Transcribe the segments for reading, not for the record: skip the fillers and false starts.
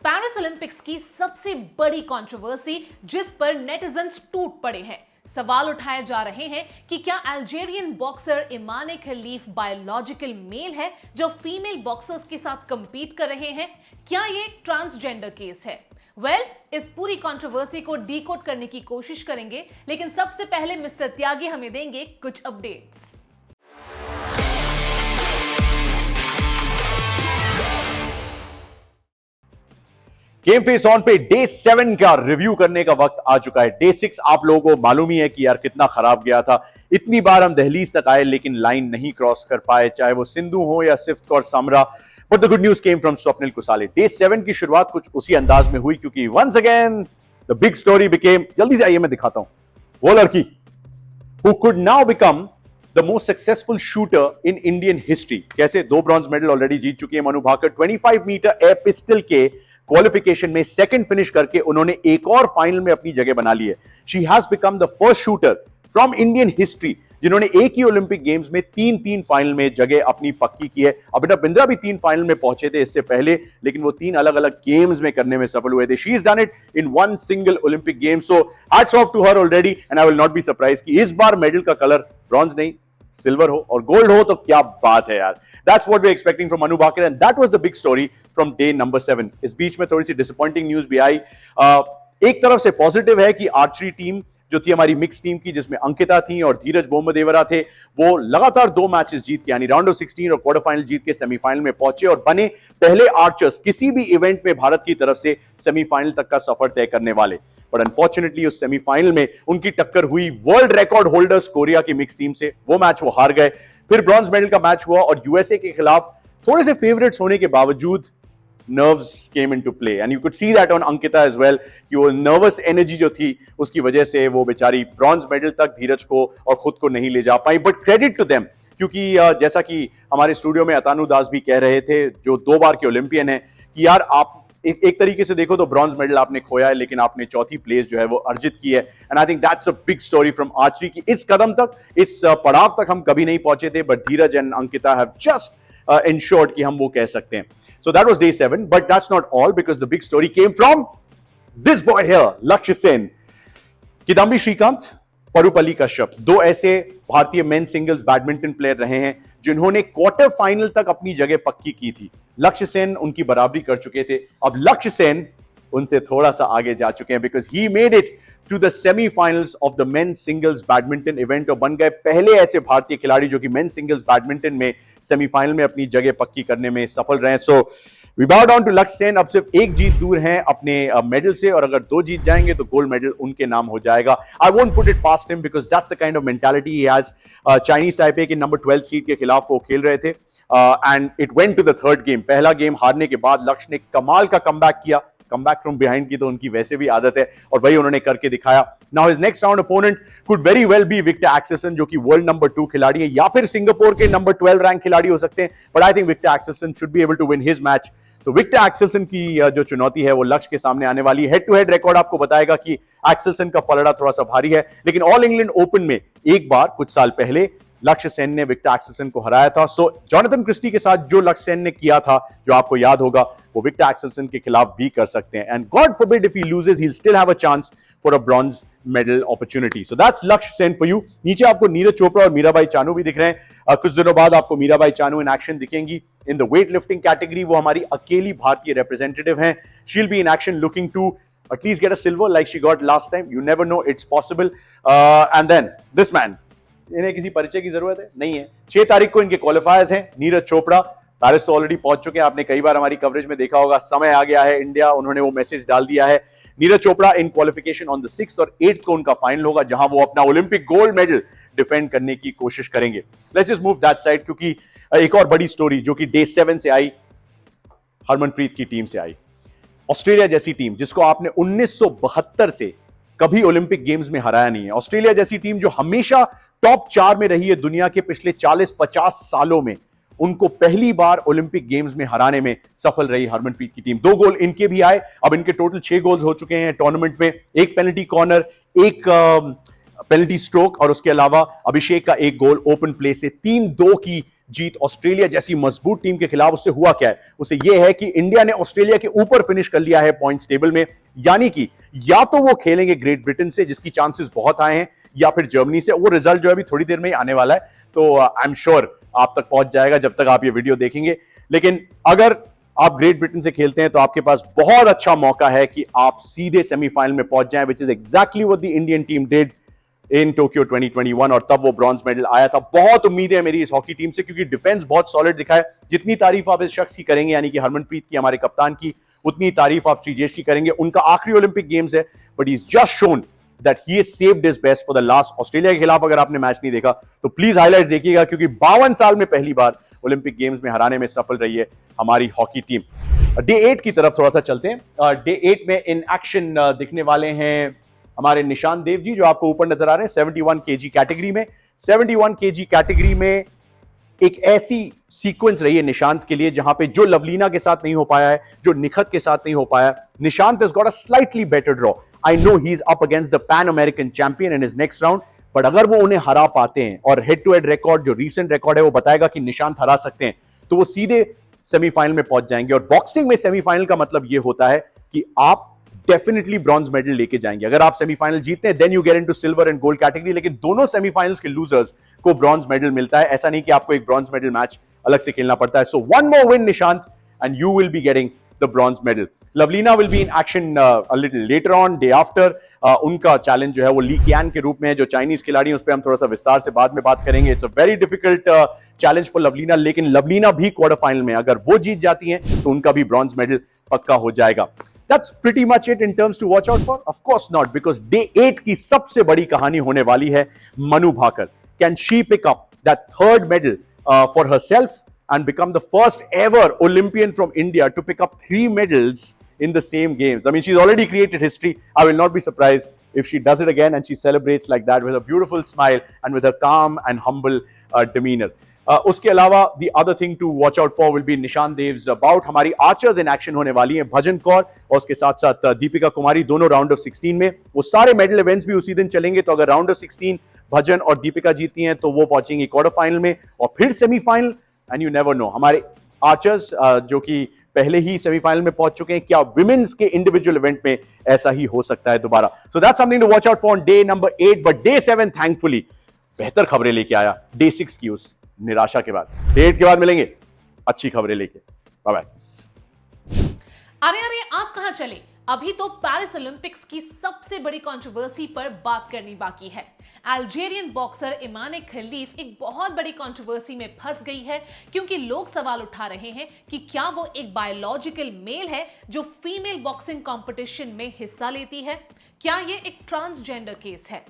Paris Olympics की सबसे बड़ी कंट्रोवर्सी जिस पर नेटिजन्स टूट पड़े हैं। सवाल उठाए जा रहे हैं कि क्या अल्जेरियन बॉक्सर इमाने खलीफ बायोलॉजिकल मेल है जो फीमेल बॉक्सर्स के साथ कंपीट कर रहे हैं? क्या ये ट्रांसजेंडर केस है? इस पूरी कंट्रोवर्सी को डीकोड करने की कोशिश करेंगे, लेकिन सबसे पहले मिस्टर त्यागी हमें देंगे कुछ अपडेट्स। गेम फेस ऑन पे डे 7 का रिव्यू करने का वक्त आ चुका है। डे 6 आप लोगों को मालूम ही है कि यार कितना खराब गया था। इतनी बार हम दहलीज तक आए लेकिन लाइन नहीं क्रॉस कर पाए, चाहे वो सिंधु हो या सिफ्त और Samra. But the good news came from Swapnil Kusale. Day 7 की शुरुआत कुछ उसी अंदाज में हुई क्योंकि once again the big story became, जल्दी से आइए मैं दिखाता हूं, वो लड़की who could now become the most successful shooter in Indian history। कैसे 2 ब्रॉन्ज मेडल ऑलरेडी जीत चुकी है Manu Bhaker. 25 metre air pistol के क्वालिफिकेशन में सेकंड फिनिश करके उन्होंने एक और फाइनल में अपनी जगह बना ली है। She has become the first shooter from Indian history जिन्होंने एक ही ओलंपिक गेम्स में 3 फाइनल में जगह अपनी पक्की की है। अभिनव बिंद्रा भी 3 फाइनल में पहुंचे थे इससे पहले, लेकिन वो 3 अलग अलग गेम्स में करने में सफल हुए थे। She is done it in one single Olympic game, so hats off to her already and I will not be surprise कि इस बार मेडल का कलर ब्रॉन्ज नहीं सिल्वर हो और गोल्ड हो तो क्या बात है यार। That's what we're expecting from Manu Bhaker and that was the big story from day number 7। इस बीच में थोड़ी सी डिसअपॉइंटिंग न्यूज भी आई। एक तरफ से पॉजिटिव है कि आर्चरी टीम जो थी हमारी मिक्स टीम की, जिसमें अंकिता थी और धीरज बोम्बदेवरा थे, वो लगातार 2 मैचेस जीत के यानी राउंड ऑफ 16 और क्वार्टर फाइनल जीत के सेमीफाइनल में पहुंचे और बने पहले आर्चर्स किसी भी इवेंट में भारत की तरफ से सेमीफाइनल तक का सफर तय करने वाले। बट अनफॉर्चुनेटली उस सेमीफाइनल में उनकी टक्कर हुई वर्ल्ड रिकॉर्ड होल्डर्स कोरिया की मिक्स टीम से। वो मैच वो हार गए। फिर ब्रॉन्ज मेडल का मैच हुआ और यूएसए के खिलाफ थोड़े से फेवरेट्स होने के बावजूद nerves came into play and you could see that on Ankita as well कि वो nervous energy जो थी उसकी वजह से वो बेचारी ब्रॉन्ज मेडल तक धीरज को और खुद को नहीं ले जा पाई। बट क्रेडिट टू देम क्योंकि जैसा कि हमारे स्टूडियो में अतानु दास भी कह रहे थे जो 2 बार के ओलंपियन है कि यार आप एक तरीके से देखो तो ब्रॉन्ज मेडल आपने खोया है लेकिन आपने चौथी प्लेस जो है वो अर्जित की है। And I think that's a big story from archery की इस कदम तक, इस पड़ाव तक हम कभी नहीं पहुंचे थे, but Dheeraj and Ankita have just ensured कि हम वो कह सकते हैं। So that was day 7, but that's not all because the big story came from this boy here, Lakshya Sen, Kidambi Shrikant, Parupalli Kashyap, 2 ऐसे भारतीय मेन सिंगल्स बैडमिंटन प्लेयर रहे हैं जिन्होंने क्वार्टर फाइनल तक अपनी जगह पक्की की थी। लक्ष्य सेन उनकी बराबरी कर चुके थे, अब लक्ष्य सेन उनसे थोड़ा सा आगे जा चुके हैं because he made it to the semifinals of the men singles badminton event और बन गए पहले ऐसे भारतीय खिलाड़ी जो कि मेन सिंगल्स बैडमिंटन में सेमीफाइनल में अपनी जगह पक्की करने में सफल रहे। So we bow down to Lakshya Sen, अब सिर्फ 1 जीत दूर हैं अपने मेडल से और अगर 2 जीत जाएंगे तो गोल्ड मेडल उनके नाम हो जाएगा। I won't put it past him because that's the kind of mentality he has. Chinese Taipei के नंबर 12 सीड के खिलाफ वो खेल रहे थे and it went to the third game. पहला गेम हारने के बाद लक्ष्य ने कमाल का कमबैक किया, कमबैक फ्रॉम बिहाइंड की तो उनकी वैसे भी आदत है और वही उन्होंने करके दिखाया। Now his next round opponent could very well be Viktor Axelsen जो कि वर्ल्ड नंबर 2 खिलाड़ी है या फिर सिंगापुर के नंबर 12 रैंक खिलाड़ी हो सकते हैं, but I think Viktor Axelsen should be able to win his match. तो विक्टर एक्सेल्सन की जो चुनौती है वो लक्ष्य के सामने आने वाली है। हेड टू हेड रिकॉर्ड आपको बताएगा कि एक्सेल्सन का पलड़ा थोड़ा सा भारी है, लेकिन ऑल इंग्लैंड ओपन में एक बार कुछ साल पहले लक्ष्य सेन ने विक्टर एक्सेल्सन को हराया था। सो जॉनथन क्रिस्टी के साथ जो लक्ष्य सेन ने किया था, जो आपको याद होगा, वो विक्टर एक्सेल्सन के खिलाफ भी कर सकते हैं and God forbid if he loses he will still have a chance for a bronze medal opportunity. So that's लक्ष्य सेन फॉर यू। नीचे आपको नीरज चोपड़ा और मीराबाई चानू भी दिख रहे हैं। कुछ दिनों बाद आपको मीराबाई चानू इन एक्शन दिखेंगी in the weight lifting category. वो हमारी अकेली भारतीय रिप्रेजेंटेटिव हैं। She will be in action looking to at least get a silver like she got last time. You never know, it's possible. And then this man, इन्हें किसी परिचय की जरूरत है नहीं है। 6 तारीख को इनके क्वालिफायर्स हैं। नीरज चोपड़ा पेरिस तो ऑलरेडी पहुंच चुके हैं, आपने कई बार हमारी कवरेज में देखा होगा। समय आ गया है इंडिया, उन्होंने वो मैसेज डाल दिया है। नीरज चोपड़ा इन क्वालिफिकेशन ऑन द 6th और 8th को उनका फाइनल होगा जहां वो अपना ओलंपिक गोल्ड मेडल डिफेंड करने की कोशिश करेंगे। Let's just move that side क्योंकि एक और बड़ी स्टोरी जो कि डे 7 से आई, हरमनप्रीत की टीम से आई। ऑस्ट्रेलिया जैसी टीम जिसको आपने 1972 से कभी ओलंपिक गेम्स में हराया नहीं है, ऑस्ट्रेलिया जैसी टीम जो हमेशा टॉप 4 में रही है दुनिया के पिछले 40-50 सालों में, उनको पहली बार ओलंपिक गेम्स में हराने में सफल रही हरमनप्रीत की टीम। 2 गोल इनके भी आए, अब इनके टोटल 6 गोल्स हो चुके हैं टूर्नामेंट में। 1 पेनल्टी कॉर्नर, 1 पेनल्टी स्ट्रोक और उसके अलावा अभिषेक का 1 गोल ओपन प्ले से। 3-2 की जीत ऑस्ट्रेलिया जैसी मजबूत टीम के खिलाफ। उससे हुआ क्या है, उससे यह है कि इंडिया ने ऑस्ट्रेलिया के ऊपर फिनिश कर लिया है पॉइंट्स टेबल में, यानी कि या तो वो खेलेंगे ग्रेट ब्रिटेन से जिसकी चांसेस बहुत आए हैं, या फिर जर्मनी से। वो रिजल्ट जो है अभी थोड़ी देर में ही आने वाला है, तो आई एम श्योर आप तक पहुंच जाएगा जब तक आप ये वीडियो देखेंगे। लेकिन अगर आप ग्रेट ब्रिटेन से खेलते हैं तो आपके पास बहुत अच्छा मौका है कि आप सीधे सेमीफाइनल में पहुंच जाएं, which is exactly what the Indian team did in Tokyo 2021, और तब वो ब्रॉन्ज मेडल आया था। बहुत उम्मीद है मेरी इस हॉकी टीम से, क्योंकि डिफेंस बहुत सॉलिड दिखा है। जितनी तारीफ आप इस शख्स की करेंगे, यानी कि हरमनप्रीत की, हमारे कप्तान की, उतनी तारीफ आप श्रीजेश की करेंगे। उनका आखिरी ओलंपिक गेम्स है, but he is just shown that he has saved his best for the last. Australia के खिलाफ अगर आपने मैच नहीं देखा तो प्लीज हाईलाइट देखिएगा, क्योंकि 52 साल में पहली बार ओलंपिक गेम्स में हराने में सफल रही है हमारी हॉकी टीम। डे 8 की तरफ थोड़ा सा चलते हैं। डे 8 में इन एक्शन दिखने वाले हैं हमारे निशान देव जी, जो आपको ऊपर नजर आ रहे हैं 71 केजी कैटेगरी में। 71 केजी कैटेगरी में एक ऐसी सीक्वेंस रही है निशांत के लिए जहां पे जो लवलीना के साथ नहीं हो पाया है, जो निखत के साथ नहीं हो पाया, Nishant has got a slightly better draw. I know he is up against the pan American champion in his next round, but अगर वो उन्हें हरा पाते हैं, और हेड टू हेड रिकॉर्ड जो रीसेंट रिकॉर्ड है वो बताएगा कि निशांत हरा सकते हैं, तो वो सीधे सेमीफाइनल में पहुंच जाएंगे। और बॉक्सिंग में सेमीफाइनल का मतलब ये होता है कि आप डेफिनेटली ब्रॉन्ज मेडल लेके जाएंगे। अगर आप सेमीफाइनल जीतते हैं then you get into silver and gold category, लेकिन दोनों सेमीफाइनल्स के लूजर्स को ब्रॉन्ज मेडल मिलता है। ऐसा नहीं कि आपको एक ब्रॉन्ज मेडल मैच अलग से खेलना पड़ता है। So one more win Nishant and you will be getting the bronze medal. Lovlina will be in action a little later on, day after. उनका चैलेंज जो है वो ली कियान के रूप में है, जो चाइनीज खिलाड़ी है, उस पर हम थोड़ा सा विस्तार से बाद में बात करेंगे। It's a very difficult challenge for Lovlina, लेकिन लवलीना भी क्वार्टर फाइनल में अगर वो जीत जाती हैं तो उनका भी ब्रॉन्ज मेडल पक्का हो जाएगा। That's pretty much it in terms to watch out for? Of course not, because day 8 की सबसे बड़ी कहानी होने वाली है Manu Bhaker. Can she pick up that third medal for herself and become the first ever Olympian from India to pick up 3 medals in the same games? I mean, she's already created history. I will not be surprised if she does it again and she celebrates like that with a beautiful smile and with her calm and humble demeanor. उसके अलावा the other thing to watch out for will be निशान Dev's bought. हमारी archers in action होने वाली हैं, भजन कौर और उसके साथ साथ दीपिका कुमारी, दोनों राउंड ऑफ 16 में। वो सारे मेडल इवेंट्स भी उसी दिन चलेंगे, तो अगर राउंड ऑफ 16 भजन और दीपिका जीती हैं तो वो पहुंचेंगे क्वार्टर फाइनल में और फिर semifinal, and you never know हमारे आर्चर्स जो कि पहले ही सेमीफाइनल में पहुंच चुके हैं, क्या विमेंस के इंडिविजुअल इवेंट में ऐसा ही हो सकता है दोबारा। So that's something to watch out for on day number 8। But day 7 thankfully बेहतर खबरें लेके आया डे 6 की उस निराशा के बाद। डे 8 के बाद मिलेंगे अच्छी खबरें लेके। Bye bye. अरे अरे आप कहां चले, अभी तो पेरिस ओलंपिक्स की सबसे बड़ी कंट्रोवर्सी पर बात करनी बाकी है। अल्जीरियन बॉक्सर इमाने खलीफ एक बहुत बड़ी कंट्रोवर्सी में फंस गई है, क्योंकि लोग सवाल उठा रहे हैं कि क्या वो एक बायोलॉजिकल मेल है जो फीमेल बॉक्सिंग कंपटीशन में हिस्सा लेती है, क्या ये एक ट्रांसजेंडर केस है।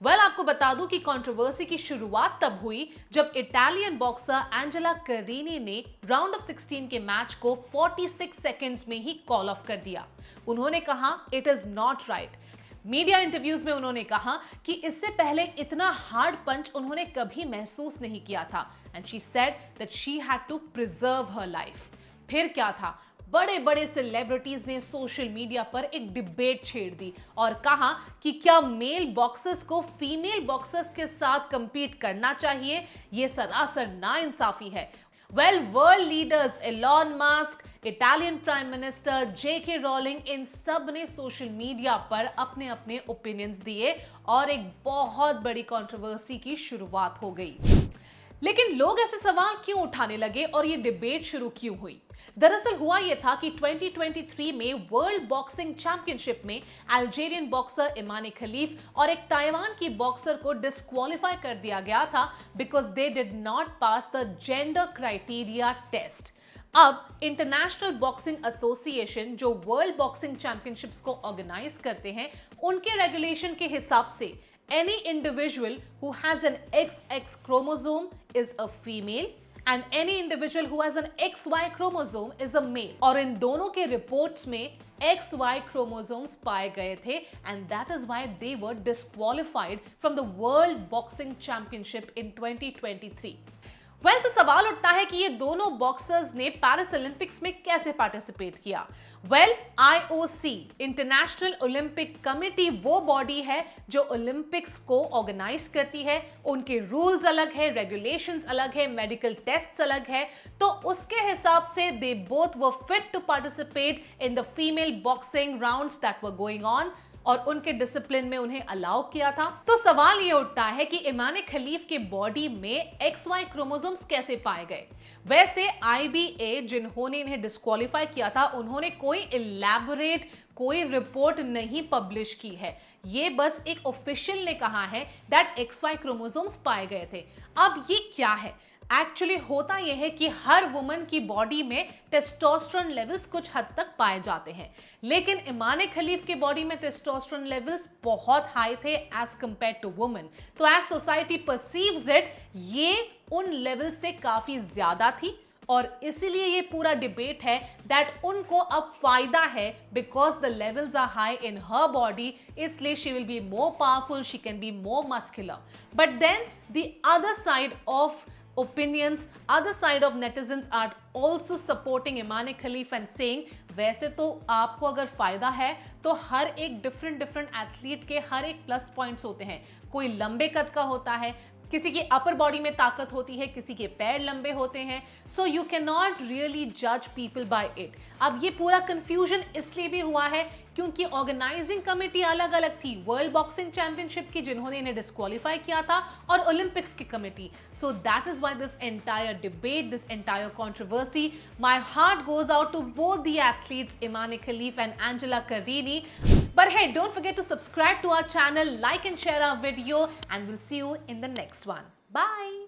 आपको बता दूं कि कंट्रोवर्सी की शुरुआत तब हुई जब इटालियन बॉक्सर एंजेला करीनी ने राउंड ऑफ 16 के मैच को 46 सेकंड्स में ही कॉल ऑफ कर दिया। उन्होंने कहा it is not right. Media interviews में उन्होंने कहा कि इससे पहले इतना हार्ड पंच उन्होंने कभी महसूस नहीं किया था, and she said that she had to preserve her life. फिर क्या था, बड़े बड़े सेलिब्रिटीज ने सोशल मीडिया पर एक डिबेट छेड़ दी और कहा कि क्या मेल बॉक्सर्स को फीमेल बॉक्सर्स के साथ कंपीट करना चाहिए, यह सरासर नाइंसाफी है। World leaders Elon Musk, Italian prime minister JK Rowling, इन सब ने सोशल मीडिया पर अपने अपने ओपिनियंस दिए और एक बहुत बड़ी कंट्रोवर्सी की शुरुआत हो गई। लेकिन लोग ऐसे सवाल क्यों उठाने लगे और ये डिबेट शुरू क्यों हुई? दरअसल हुआ यह था कि 2023 में वर्ल्ड बॉक्सिंग चैंपियनशिप में अल्जीरियन बॉक्सर इमाने खलीफ और एक ताइवान की बॉक्सर को डिस्क्वालीफाई कर दिया गया था because they did not pass the gender criteria test. अब इंटरनेशनल बॉक्सिंग एसोसिएशन जो वर्ल्ड बॉक्सिंग चैंपियनशिप्स को ऑर्गेनाइज करते हैं, उनके रेगुलेशन के हिसाब से any individual who has an XX chromosome is a female and any individual who has an XY chromosome is a male। और इन दोनों के रिपोर्ट्स में XY chromosomes पाए गए थे and that is why they were disqualified from the World Boxing Championship in 2023। Well तो सवाल उठता है कि ये दोनों बॉक्सर्स ने पेरिस ओलंपिक्स में कैसे पार्टिसिपेट किया। Well IOC international Olympic committee वो बॉडी है जो ओलंपिक्स को ऑर्गेनाइज करती है। उनके रूल्स अलग है, रेगुलेशंस अलग है, मेडिकल टेस्ट्स अलग है, तो उसके हिसाब से they both were fit to participate in the female boxing rounds that were going on, और उनके डिसिप्लिन में उन्हें अलाउ किया था। तो सवाल ये उठता है कि इमाने खलीफ के बॉडी में XY क्रोमोसोम्स कैसे पाए गए। वैसे IBA जिन्होंने इन्हें डिस्क्वालीफाई किया था, उन्होंने कोई इलैबोरेट कोई रिपोर्ट नहीं पब्लिश की है। ये बस एक ऑफिशियल ने कहा है दैट XY क्रोमोसोम्स पाए गए थे। अब ये क्या है? एक्चुअली होता यह है कि हर वुमन की बॉडी में टेस्टोस्टेरोन लेवल्स कुछ हद तक पाए जाते हैं, लेकिन इमाने खलीफ के बॉडी में टेस्टोस्टेरोन लेवल्स बहुत हाई थे एज कंपेयर टू वुमेन। तो एज सोसाइटी परसीव्स इट, ये उन लेवल से काफी ज्यादा थी, और इसीलिए ये पूरा डिबेट है दैट उनको अब फायदा है because the levels are high in her body, इसलिए she will be more powerful, she can be more muscular. But then the other side of opinions, other side of netizens are also supporting Imane Khelif and saying वैसे तो आपको अगर फायदा है तो हर एक different athlete के हर एक प्लस पॉइंट्स होते हैं। कोई लंबे कद का होता है, किसी की अपर बॉडी में ताकत होती है, किसी के पैर लंबे होते हैं, so you can not really जज पीपल बाय इट। अब ये पूरा कंफ्यूजन इसलिए भी हुआ है क्योंकि ऑर्गेनाइजिंग कमेटी अलग अलग थी, वर्ल्ड बॉक्सिंग चैंपियनशिप की जिन्होंने इन्हें डिस्क्वालीफाई किया था, और ओलंपिक्स की committee. So that is why this entire debate, this entire controversy, my heart goes out to both the athletes Imane Khelif and Angela Carini. But hey, don't forget to subscribe to our channel, like and share our video, and we'll see you in the next one. Bye.